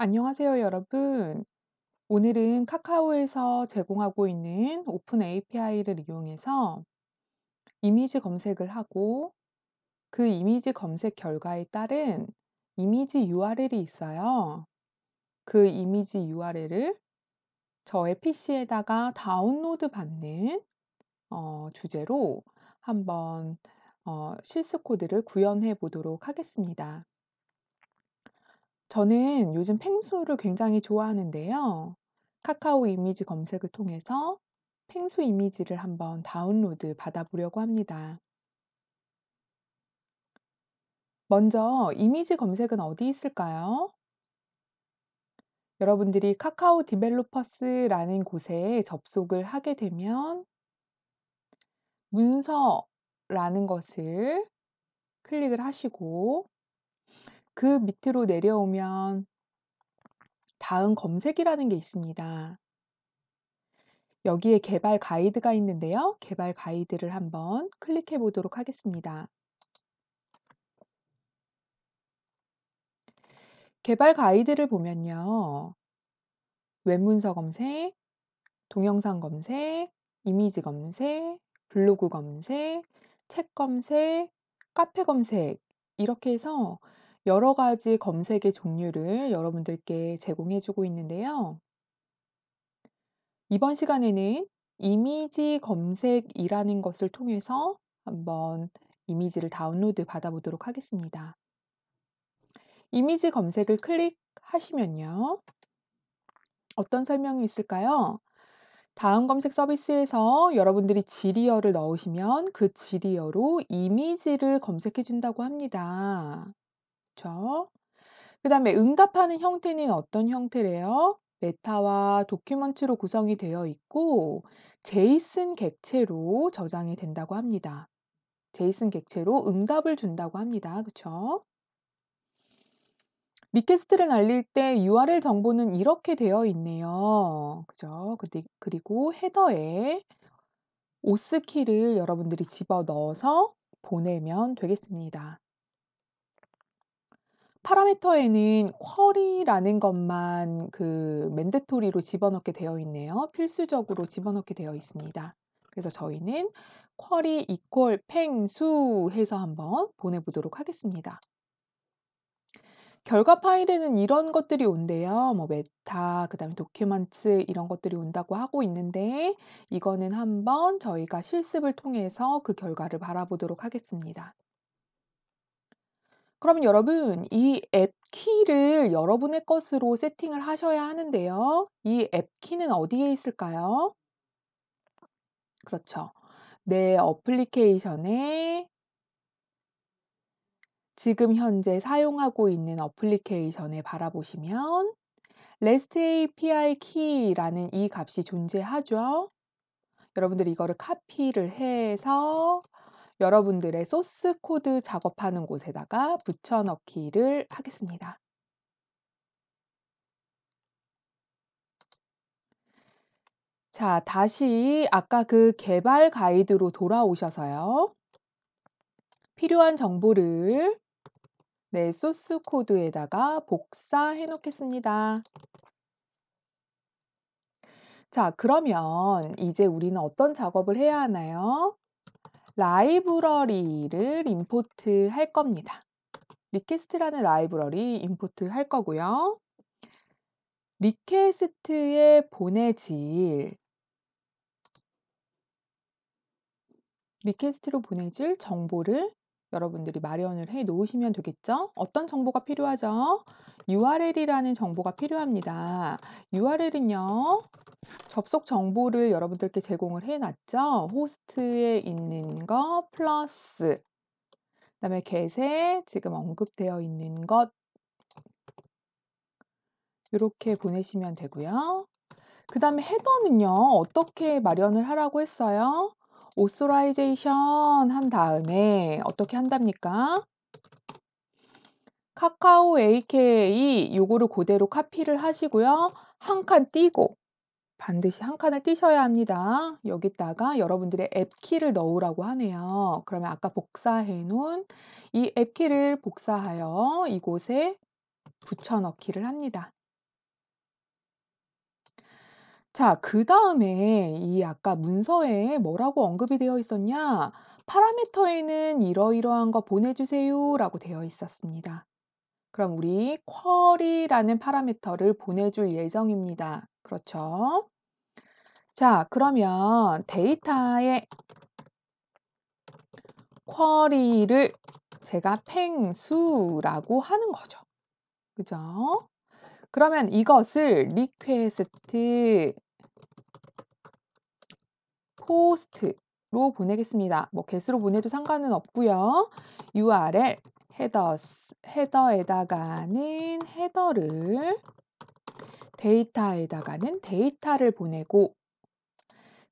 안녕하세요, 여러분. 오늘은 카카오에서 제공하고 있는 오픈 API를 이용해서 이미지 검색을 하고 그 이미지 검색 결과에 따른 이미지 URL이 있어요. 그 이미지 URL을 저의 PC에다가 다운로드 받는 주제로 한번 실습 코드를 구현해 보도록 하겠습니다. 저는 요즘 펭수를 굉장히 좋아하는데요. 카카오 이미지 검색을 통해서 펭수 이미지를 한번 다운로드 받아보려고 합니다. 먼저 이미지 검색은 어디 있을까요? 여러분들이 카카오 디벨로퍼스라는 곳에 접속을 하게 되면 문서라는 것을 클릭을 하시고 그 밑으로 내려오면 다음 검색이라는 게 있습니다. 여기에 개발 가이드가 있는데요. 개발 가이드를 한번 클릭해 보도록 하겠습니다. 개발 가이드를 보면요. 웹문서 검색, 동영상 검색, 이미지 검색, 블로그 검색, 책 검색, 카페 검색 이렇게 해서 여러 가지 검색의 종류를 여러분들께 제공해 주고 있는데요. 이번 시간에는 이미지 검색이라는 것을 통해서 한번 이미지를 다운로드 받아보도록 하겠습니다. 이미지 검색을 클릭하시면요. 어떤 설명이 있을까요? 다음 검색 서비스에서 여러분들이 지리어를 넣으시면 그 지리어로 이미지를 검색해 준다고 합니다. 그쵸? 그다음에 응답하는 형태는 어떤 형태래요? 메타와 도큐먼트로 구성이 되어 있고 제이슨 객체로 저장이 된다고 합니다. 제이슨 객체로 응답을 준다고 합니다. 그쵸? 리퀘스트를 날릴 때 URL 정보는 이렇게 되어 있네요. 그죠? 그리고 헤더에 오스키를 여러분들이 집어넣어서 보내면 되겠습니다. 파라미터에는 쿼리라는 것만 그 맨데토리로 집어넣게 되어 있네요. 필수적으로 집어넣게 되어 있습니다. 그래서 저희는 쿼리 이퀄 펭수 해서 한번 보내보도록 하겠습니다. 결과 파일에는 이런 것들이 온대요. 뭐 메타, 그다음에 도큐먼트 이런 것들이 온다고 하고 있는데 이거는 한번 저희가 실습을 통해서 그 결과를 바라보도록 하겠습니다. 그럼 여러분 이 앱 키를 여러분의 것으로 세팅을 하셔야 하는데요. 이 앱 키는 어디에 있을까요? 그렇죠. 내 어플리케이션에 지금 현재 사용하고 있는 어플리케이션에 바라보시면 REST API 키라는 이 값이 존재하죠. 여러분들이 이거를 카피를 해서 여러분들의 소스 코드 작업하는 곳에다가 붙여 넣기를 하겠습니다. 자, 다시 아까 그 개발 가이드로 돌아오셔서요. 필요한 정보를 내 소스 코드에다가 복사해 놓겠습니다. 자, 그러면 이제 우리는 어떤 작업을 해야 하나요? 라이브러리를 임포트 할 겁니다. 리퀘스트라는 라이브러리 임포트 할 거고요. 리퀘스트에 보내질 리퀘스트로 보내질 정보를 여러분들이 마련을 해 놓으시면 되겠죠? 어떤 정보가 필요하죠? URL이라는 정보가 필요합니다. URL은요. 접속 정보를 여러분들께 제공을 해 놨죠. 호스트에 있는 거 플러스 그다음에 get에 지금 언급되어 있는 것 요렇게 보내시면 되고요. 그다음에 헤더는요. 어떻게 마련을 하라고 했어요? authorization 한 다음에 어떻게 한답니까? 카카오 AK 요거를 그대로 카피를 하시고요. 한 칸 띄고 반드시 한 칸을 띄셔야 합니다. 여기다가 여러분들의 앱 키를 넣으라고 하네요. 그러면 아까 복사해 놓은 이 앱 키를 복사하여 이곳에 붙여 넣기를 합니다. 자, 그다음에 이 아까 문서에 뭐라고 언급이 되어 있었냐? 파라미터에는 이러이러한 거 보내주세요라고 되어 있었습니다. 그럼 우리 쿼리라는 파라미터를 보내줄 예정입니다. 그렇죠? 자, 그러면 데이터의 쿼리를 제가 팽수라고 하는 거죠. 그죠? 그러면 이것을 리퀘스트 포스트로 보내겠습니다. 뭐 개수로 보내도 상관은 없고요. URL 헤더에다가는 헤더를 데이터에다가는 데이터를 보내고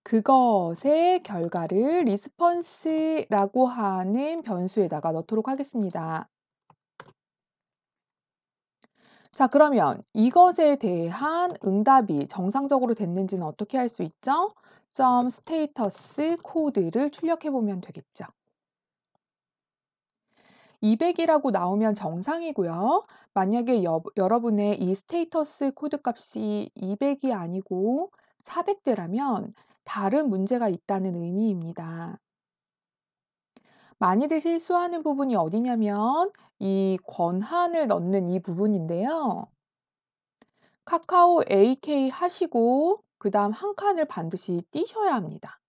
그것의 결과를 리스폰스라고 하는 변수에다가 넣도록 하겠습니다. 자, 그러면 이것에 대한 응답이 정상적으로 됐는지는 어떻게 할 수 있죠? .status 코드를 출력해 보면 되겠죠. 200이라고 나오면 정상이고요. 만약에 여러분의 이 스테이터스 코드 값이 200이 아니고 400대라면 다른 문제가 있다는 의미입니다. 많이들 실수하는 부분이 어디냐면 이 권한을 넣는 이 부분인데요. 카카오 AK 하시고 그다음 한 칸을 반드시 띄셔야 합니다.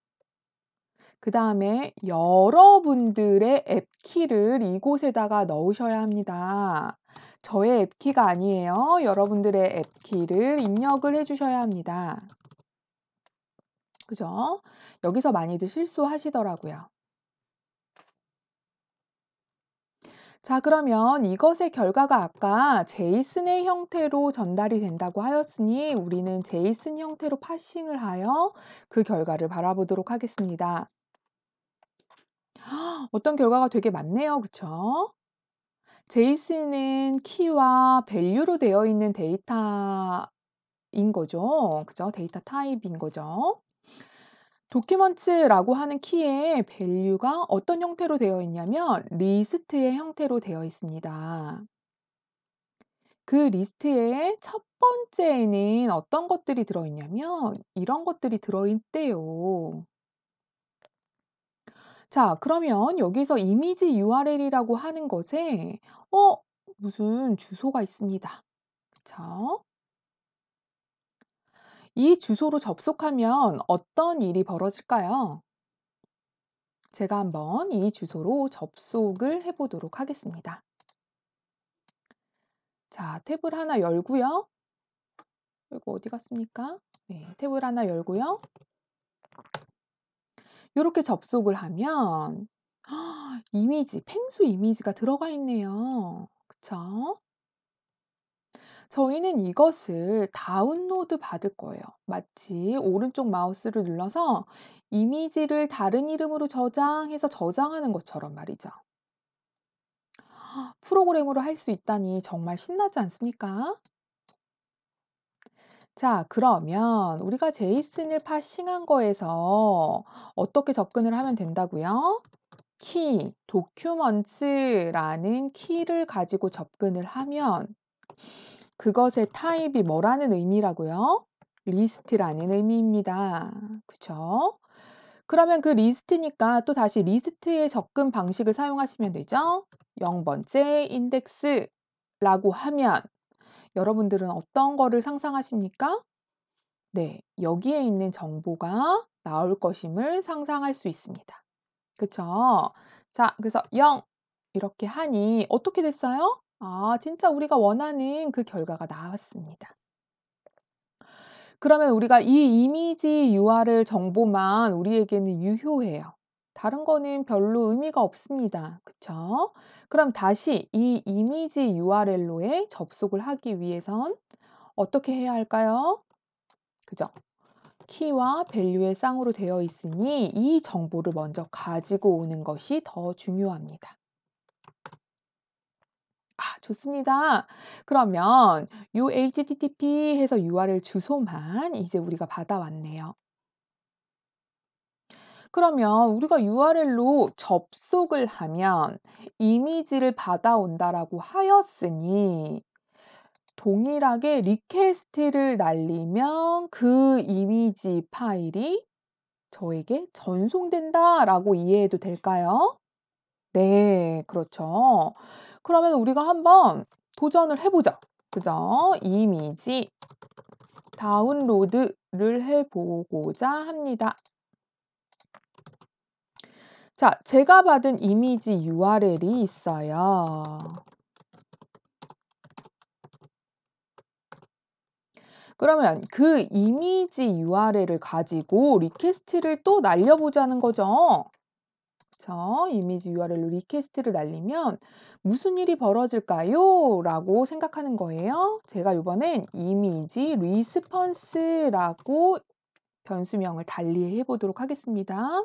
그다음에 여러분들의 앱 키를 이곳에다가 넣으셔야 합니다. 저의 앱 키가 아니에요. 여러분들의 앱 키를 입력을 해 주셔야 합니다. 그죠? 여기서 많이들 실수하시더라고요. 자, 그러면 이것의 결과가 아까 제이슨의 형태로 전달이 된다고 하였으니 우리는 제이슨 형태로 파싱을 하여 그 결과를 바라보도록 하겠습니다. 어떤 결과가 되게 많네요. 그쵸? 제이슨은 키와 밸류로 되어 있는 데이터인 거죠. 그죠? 데이터 타입인 거죠. 도큐먼츠라고 하는 키의 밸류가 어떤 형태로 되어 있냐면 리스트의 형태로 되어 있습니다. 그 리스트의 첫 번째에는 어떤 것들이 들어있냐면 이런 것들이 들어있대요. 자, 그러면 여기서 이미지 URL이라고 하는 것에 어, 무슨 주소가 있습니다. 그쵸? 이 주소로 접속하면 어떤 일이 벌어질까요? 제가 한번 이 주소로 접속을 해보도록 하겠습니다. 자, 탭을 하나 열고요. 이거 어디 갔습니까? 네, 탭을 하나 열고요. 이렇게 접속을 하면 이미지, 펭수 이미지가 들어가 있네요. 그쵸? 저희는 이것을 다운로드 받을 거예요. 마치 오른쪽 마우스를 눌러서 이미지를 다른 이름으로 저장해서 저장하는 것처럼 말이죠. 프로그램으로 할 수 있다니 정말 신나지 않습니까? 자, 그러면 우리가 제이슨을 파싱한 거에서 어떻게 접근을 하면 된다고요? 키, 도큐먼츠라는 키를 가지고 접근을 하면 그것의 타입이 뭐라는 의미라고요? 리스트라는 의미입니다. 그쵸? 그러면 그 리스트니까 또 다시 리스트의 접근 방식을 사용하시면 되죠? 0번째 인덱스라고 하면 여러분들은 어떤 거를 상상하십니까? 네, 여기에 있는 정보가 나올 것임을 상상할 수 있습니다. 그쵸? 자, 그래서 0 이렇게 하니 어떻게 됐어요? 아, 진짜 우리가 원하는 그 결과가 나왔습니다. 그러면 우리가 이 이미지 URL 정보만 우리에게는 유효해요. 다른 거는 별로 의미가 없습니다. 그쵸? 그럼 다시 이 이미지 URL로에 접속을 하기 위해선 어떻게 해야 할까요? 그죠? 키와 밸류의 쌍으로 되어 있으니 이 정보를 먼저 가지고 오는 것이 더 중요합니다. 아, 좋습니다. 그러면 요 http 해서 URL 주소만 이제 우리가 받아왔네요. 그러면 우리가 URL로 접속을 하면 이미지를 받아온다라고 하였으니 동일하게 리퀘스트를 날리면 그 이미지 파일이 저에게 전송된다라고 이해해도 될까요? 네, 그렇죠. 그러면 우리가 한번 도전을 해보죠. 그죠? 이미지 다운로드를 해보고자 합니다. 자, 제가 받은 이미지 URL이 있어요. 그러면 그 이미지 URL을 가지고 리퀘스트를 또 날려보자는 거죠. 그쵸? 이미지 URL로 리퀘스트를 날리면 무슨 일이 벌어질까요? 라고 생각하는 거예요. 제가 이번엔 이미지 리스폰스라고 변수명을 달리 해보도록 하겠습니다.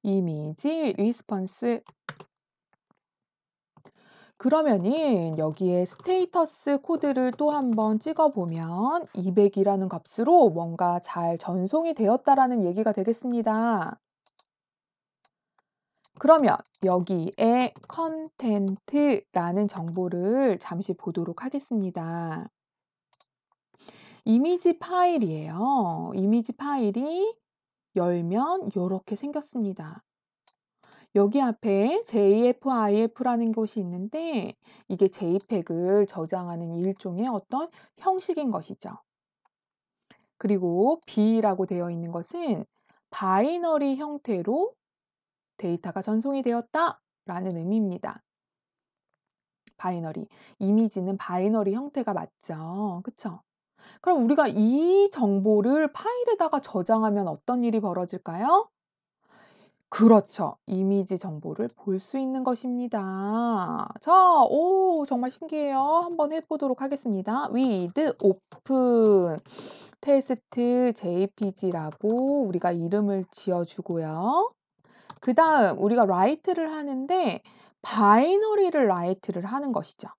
이미지 리스폰스. 그러면은 여기에 스테이터스 코드를 또 한번 찍어보면 200이라는 값으로 뭔가 잘 전송이 되었다라는 얘기가 되겠습니다. 그러면 여기에 컨텐트라는 정보를 잠시 보도록 하겠습니다. 이미지 파일이에요. 이미지 파일이 열면 이렇게 생겼습니다. 여기 앞에 JFIF라는 곳이 있는데 이게 JPEG을 저장하는 일종의 어떤 형식인 것이죠. 그리고 B라고 되어 있는 것은 바이너리 형태로 데이터가 전송이 되었다라는 의미입니다. 바이너리. 이미지는 바이너리 형태가 맞죠. 그쵸? 그럼 우리가 이 정보를 파일에다가 저장하면 어떤 일이 벌어질까요? 그렇죠. 이미지 정보를 볼 수 있는 것입니다. 자, 오, 정말 신기해요. 한번 해보도록 하겠습니다. with open test jpg라고 우리가 이름을 지어주고요. 그 다음 우리가 write를 하는데 바이너리를 write를 하는 것이죠.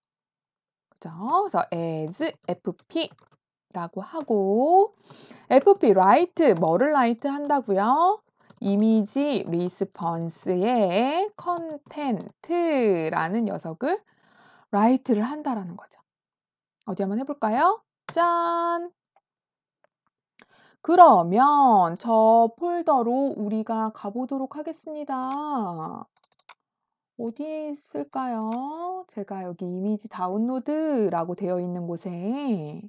그죠? 그래서 as fp라고 하고 fp write 뭐를 write 한다고요? 이미지 리스폰스의 컨텐트라는 녀석을 write를 한다라는 거죠. 어디 한번 해볼까요? 짠! 그러면 저 폴더로 우리가 가보도록 하겠습니다. 어디에 있을까요? 제가 여기 이미지 다운로드라고 되어 있는 곳에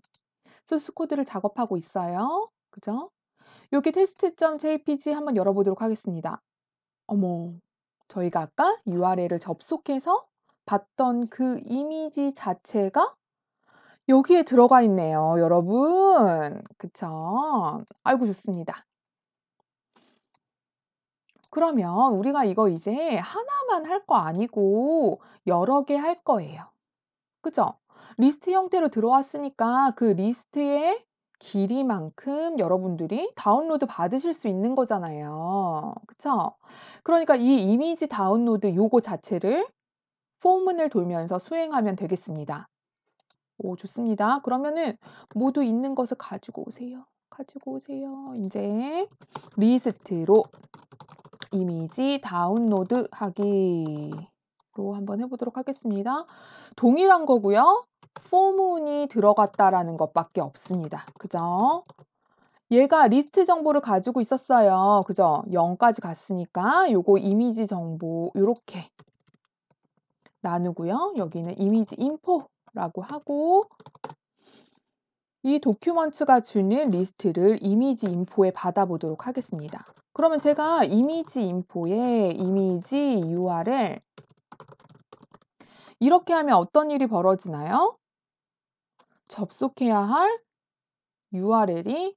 소스 코드를 작업하고 있어요. 그죠? 여기 test.jpg 한번 열어보도록 하겠습니다. 어머, 저희가 아까 URL을 접속해서 봤던 그 이미지 자체가 여기에 들어가 있네요, 여러분. 그쵸? 아이고, 좋습니다. 그러면 우리가 이거 이제 하나만 할 거 아니고 여러 개 할 거예요. 그죠? 리스트 형태로 들어왔으니까 그 리스트의 길이만큼 여러분들이 다운로드 받으실 수 있는 거잖아요. 그쵸? 그러니까 이 이미지 다운로드 요거 자체를 포문을 돌면서 수행하면 되겠습니다. 오, 좋습니다. 그러면은 모두 있는 것을 가지고 오세요. 가지고 오세요. 이제 리스트로 이미지 다운로드 하기로 한번 해보도록 하겠습니다. 동일한 거고요. 포문이 들어갔다라는 것밖에 없습니다. 그죠? 얘가 리스트 정보를 가지고 있었어요. 그죠? 0까지 갔으니까 요거 이미지 정보 요렇게 나누고요. 여기는 이미지 인포라고 하고 이 도큐먼트가 주는 리스트를 이미지 인포에 받아보도록 하겠습니다. 그러면 제가 이미지 인포에 이미지 URL 이렇게 하면 어떤 일이 벌어지나요? 접속해야 할 URL이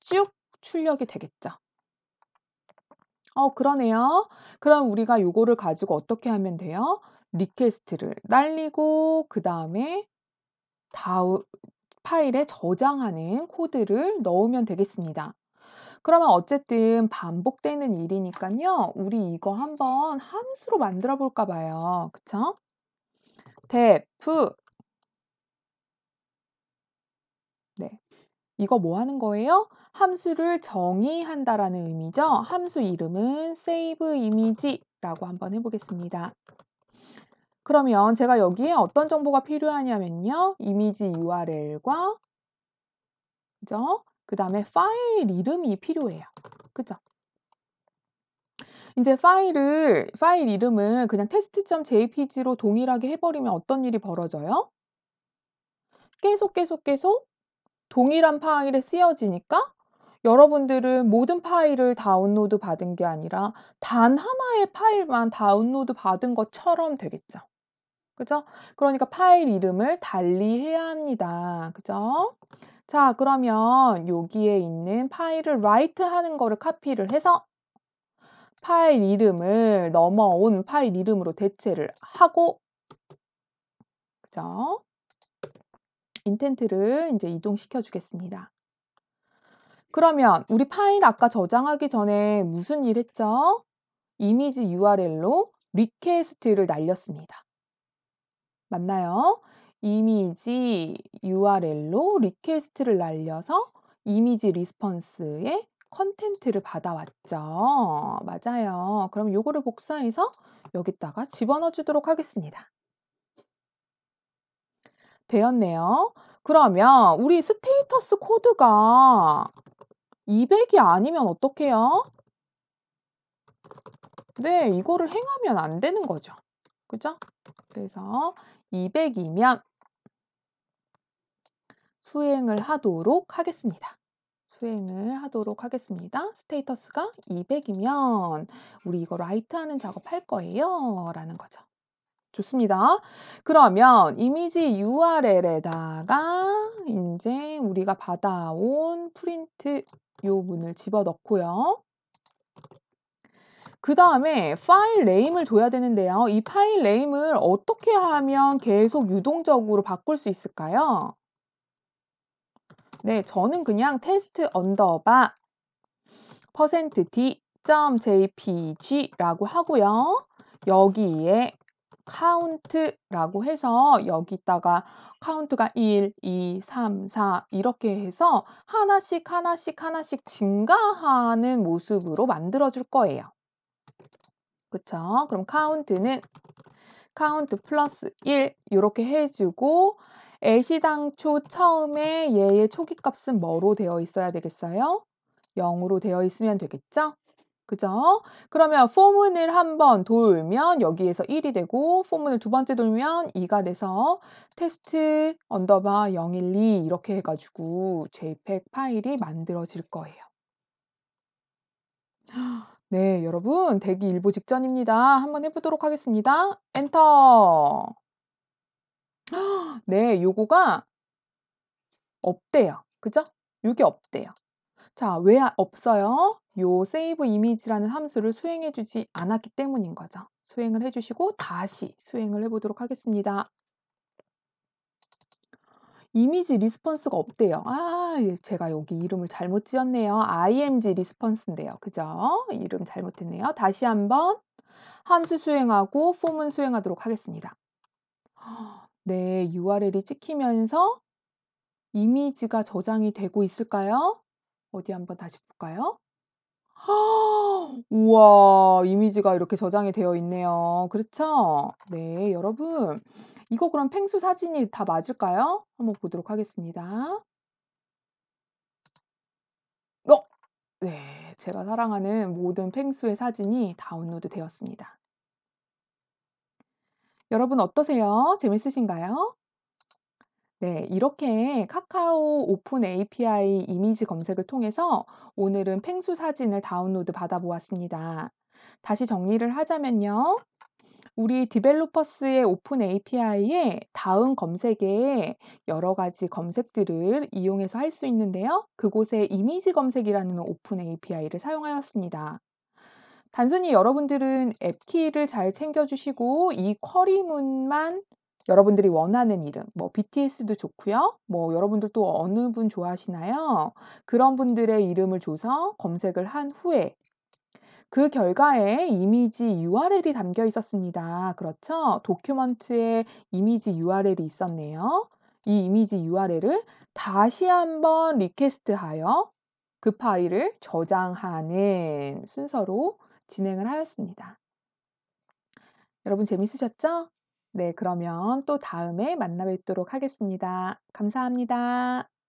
쭉 출력이 되겠죠. 그러네요. 그럼 우리가 요거를 가지고 어떻게 하면 돼요? 리퀘스트를 날리고 그 다음에 파일에 저장하는 코드를 넣으면 되겠습니다. 그러면 어쨌든 반복되는 일이니까요. 우리 이거 한번 함수로 만들어 볼까 봐요. 그쵸? def 네. 이거 뭐 하는 거예요? 함수를 정의한다라는 의미죠. 함수 이름은 save image라고 한번 해보겠습니다. 그러면 제가 여기에 어떤 정보가 필요하냐면요. 이미지 URL과 그죠? 그다음에 파일 이름이 필요해요. 그죠? 이제 파일 이름을 그냥 test.jpg로 동일하게 해 버리면 어떤 일이 벌어져요? 계속 동일한 파일에 쓰여지니까 여러분들은 모든 파일을 다운로드 받은 게 아니라 단 하나의 파일만 다운로드 받은 것처럼 되겠죠. 그죠? 그러니까 파일 이름을 달리해야 합니다. 그죠? 자, 그러면 여기에 있는 파일을 write 하는 거를 카피를 해서 파일 이름을 넘어온 파일 이름으로 대체를 하고 그죠? 인텐트를 이제 이동시켜 주겠습니다. 그러면 우리 파일 아까 저장하기 전에 무슨 일 했죠? 이미지 URL로 리퀘스트를 날렸습니다. 맞나요? 이미지 URL로 리퀘스트를 날려서 이미지 리스폰스의 컨텐트를 받아왔죠. 맞아요. 그럼 요거를 복사해서 여기다가 집어넣어 주도록 하겠습니다. 되었네요. 그러면 우리 스테이터스 코드가 200이 아니면 어떡해요? 네, 이거를 행하면 안 되는 거죠. 그죠? 그래서 200이면 수행을 하도록 하겠습니다. 수행을 하도록 하겠습니다. 스테이터스가 200이면 우리 이거 라이트하는 작업할 거예요. 라는 거죠. 좋습니다. 그러면 이미지 URL에다가 이제 우리가 받아온 프린트 요 문을 집어넣고요. 그 다음에 파일 네임을 줘야 되는데요. 이 파일 네임을 어떻게 하면 계속 유동적으로 바꿀 수 있을까요? 네, 저는 그냥 테스트 언더바 %d.jpg라고 하고요. 여기에 count라고 해서 여기다가 카운트가 1, 2, 3, 4 이렇게 해서 하나씩 증가하는 모습으로 만들어 줄 거예요. 그쵸? 그럼 count는 count 플러스 1 요렇게 해 주고 애시당초 처음에 얘의 초기 값은 뭐로 되어 있어야 되겠어요? 0으로 되어 있으면 되겠죠? 그죠? 그러면 포문을 한 번 돌면 여기에서 1이 되고 포문을 두 번째 돌면 2가 돼서 테스트 언더바 012 이렇게 해 가지고 JPEG 파일이 만들어질 거예요. 네, 여러분 대기 일보 직전입니다. 한번 해 보도록 하겠습니다. 엔터. 네, 요거가 없대요. 그죠? 요게 없대요. 자, 왜 없어요? 요 save image라는 함수를 수행해 주지 않았기 때문인 거죠. 수행을 해 주시고 다시 수행을 해 보도록 하겠습니다. 이미지 리스폰스가 없대요. 제가 여기 이름을 잘못 지었네요. img 리스폰스인데요. 그죠? 이름 잘못했네요. 다시 한번 함수 수행하고 폼은 수행하도록 하겠습니다. 네, URL이 찍히면서 이미지가 저장이 되고 있을까요? 어디 한번 다시 볼까요? 우와, 이미지가 이렇게 저장이 되어 있네요. 그렇죠? 네, 여러분. 이거 그럼 펭수 사진이 다 맞을까요? 한번 보도록 하겠습니다. 네, 제가 사랑하는 모든 펭수의 사진이 다운로드 되었습니다. 여러분 어떠세요? 재밌으신가요? 네, 이렇게 카카오 오픈 API 이미지 검색을 통해서 오늘은 펭수 사진을 다운로드 받아 보았습니다. 다시 정리를 하자면요. 우리 디벨로퍼스의 오픈 API에 다음 검색에 여러 가지 검색들을 이용해서 할 수 있는데요. 그곳에 이미지 검색이라는 오픈 API를 사용하였습니다. 단순히 여러분들은 앱키를 잘 챙겨주시고 이 쿼리문만 여러분들이 원하는 이름, 뭐 BTS도 좋고요. 뭐 여러분들 또 어느 분 좋아하시나요? 그런 분들의 이름을 줘서 검색을 한 후에 그 결과에 이미지 URL이 담겨 있었습니다. 그렇죠? 도큐먼트에 이미지 URL이 있었네요. 이 이미지 URL을 다시 한번 리퀘스트하여 그 파일을 저장하는 순서로 진행을 하였습니다. 여러분 재밌으셨죠? 네, 그러면 또 다음에 만나 뵙도록 하겠습니다. 감사합니다.